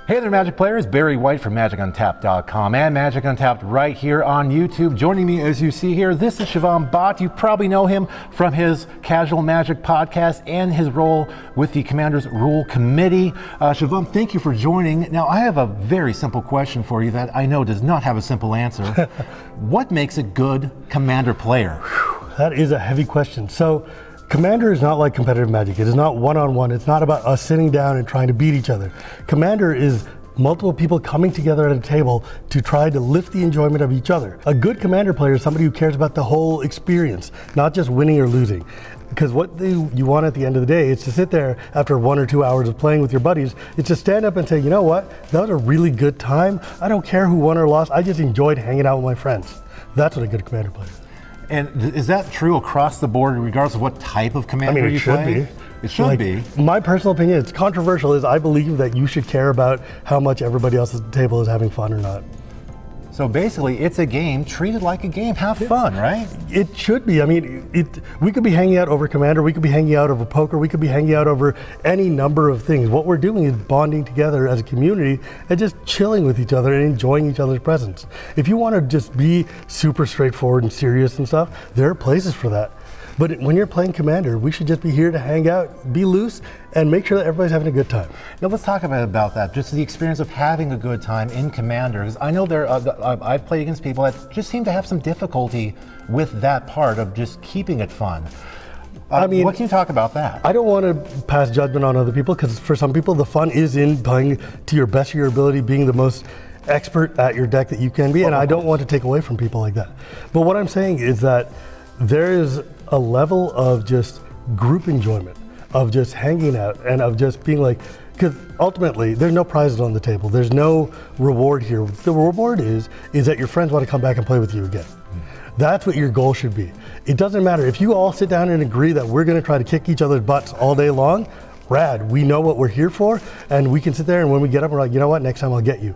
Hey there, Magic players. Barry White from MagicUntapped.com and Magic Untapped right here on YouTube. Joining me, as you see here, this is Shivam Bhatt. You probably know him from his Casual Magic podcast and his role with the Commander's Rule Committee. Shivam, thank you for joining. Now, I have a very simple question for you that I know does not have a simple answer. What makes a good Commander player? That is a heavy question. So, Commander is not like competitive Magic. It is not one-on-one. It's not about us sitting down and trying to beat each other. Commander is multiple people coming together at a table to try to lift the enjoyment of each other. A good Commander player is somebody who cares about the whole experience, not just winning or losing. Because what you want at the end of the day is to sit there after 1 or 2 hours of playing with your buddies, is to stand up and say, you know what, that was a really good time. I don't care who won or lost. I just enjoyed hanging out with my friends. That's what a good Commander player is. And is that true across the board, regardless of what type of Commander you play? I mean, it should be. It should be. My personal opinion, it's controversial, is I believe that you should care about how much everybody else at the table is having fun or not. So basically, it's a game. Treat it like a game. Have fun, right? It should be. I mean, we could be hanging out over Commander, we could be hanging out over poker, we could be hanging out over any number of things. What we're doing is bonding together as a community and just chilling with each other and enjoying each other's presence. If you want to just be super straightforward and serious and stuff, there are places for that. But when you're playing Commander, we should just be here to hang out, be loose, and make sure that everybody's having a good time. Now let's talk about that, just the experience of having a good time in Commander. Because I know I've played against people that just seem to have some difficulty with that part of just keeping it fun. I mean, what can you talk about that? I don't want to pass judgment on other people, because for some people the fun is in playing to your best of your ability, being the most expert at your deck that you can be, and I don't want to take away from people like that. But what I'm saying is that there is a level of just group enjoyment, of just hanging out, and of just being like, because ultimately there's no prizes on the table, there's no reward here. The reward is that your friends want to come back and play with you again. That's what your goal should be. It doesn't matter if you all sit down and agree that we're going to try to kick each other's butts all day long. Rad, we know what we're here for, and we can sit there, and when we get up, we're like, you know what, next time I'll get you.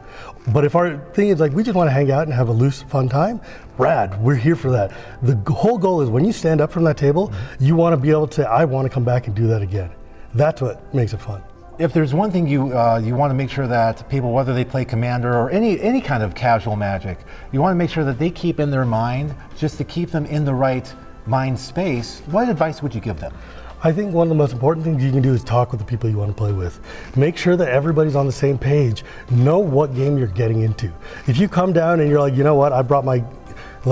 But if our thing is like, we just want to hang out and have a loose, fun time, rad, we're here for that. The whole goal is when you stand up from that table, you want to be able to say, I want to come back and do that again. That's what makes it fun. If there's one thing you want to make sure that people, whether they play Commander or any kind of casual Magic, you want to make sure that they keep in their mind, just to keep them in the right mind space, what advice would you give them? I think one of the most important things you can do is talk with the people you want to play with. Make sure that everybody's on the same page. Know what game you're getting into. If you come down and you're like, you know what, I brought my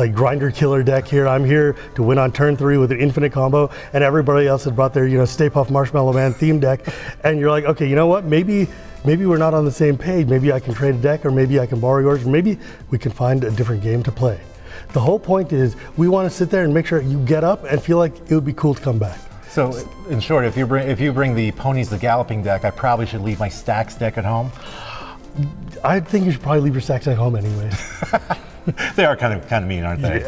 grinder killer deck here. I'm here to win on turn 3 with an infinite combo, and everybody else has brought their, Stay Puft Marshmallow Man theme deck, and you're like, okay, you know what, maybe we're not on the same page. Maybe I can trade a deck, or maybe I can borrow yours, or maybe we can find a different game to play. The whole point is we want to sit there and make sure you get up and feel like it would be cool to come back. So, in short, if you bring the Ponies the Galloping deck, I probably should leave my Stacks deck at home. I think you should probably leave your Stacks at home anyways. They are kind of mean, aren't they?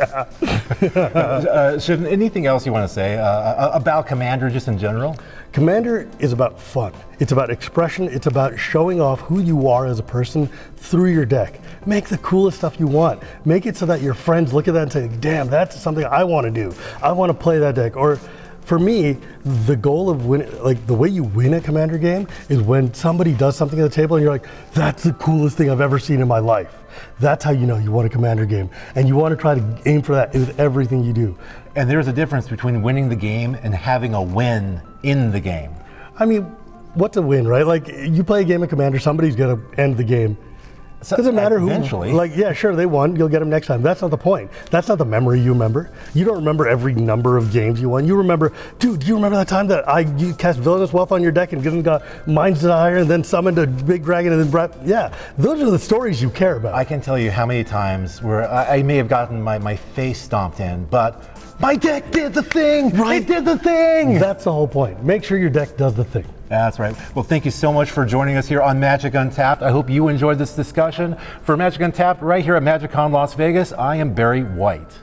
Yeah. Anything else you want to say about Commander, just in general? Commander is about fun. It's about expression. It's about showing off who you are as a person through your deck. Make the coolest stuff you want. Make it so that your friends look at that and say, damn, that's something I want to do. I want to play that deck. Or for me, the goal of winning, the way you win a Commander game is when somebody does something at the table and you're like, that's the coolest thing I've ever seen in my life. That's how you know you won a Commander game. And you want to try to aim for that with everything you do. And there's a difference between winning the game and having a win in the game. I mean, what's a win, right? You play a game of Commander, somebody's going to end the game. So doesn't matter who. Eventually. Yeah, sure, they won. You'll get them next time. That's not the point. That's not the memory you remember. You don't remember every number of games you won. You remember, dude, do you remember that time that you cast Villainous Wealth on your deck and got Mind's Desire and then summoned a big dragon and then brought, yeah, those are the stories you care about. I can tell you how many times where I may have gotten my face stomped in, but my deck did the thing! Right? It did the thing! That's the whole point. Make sure your deck does the thing. That's right. Well, thank you so much for joining us here on Magic Untapped. I hope you enjoyed this discussion. For Magic Untapped, right here at MagicCon Las Vegas, I am Barry White.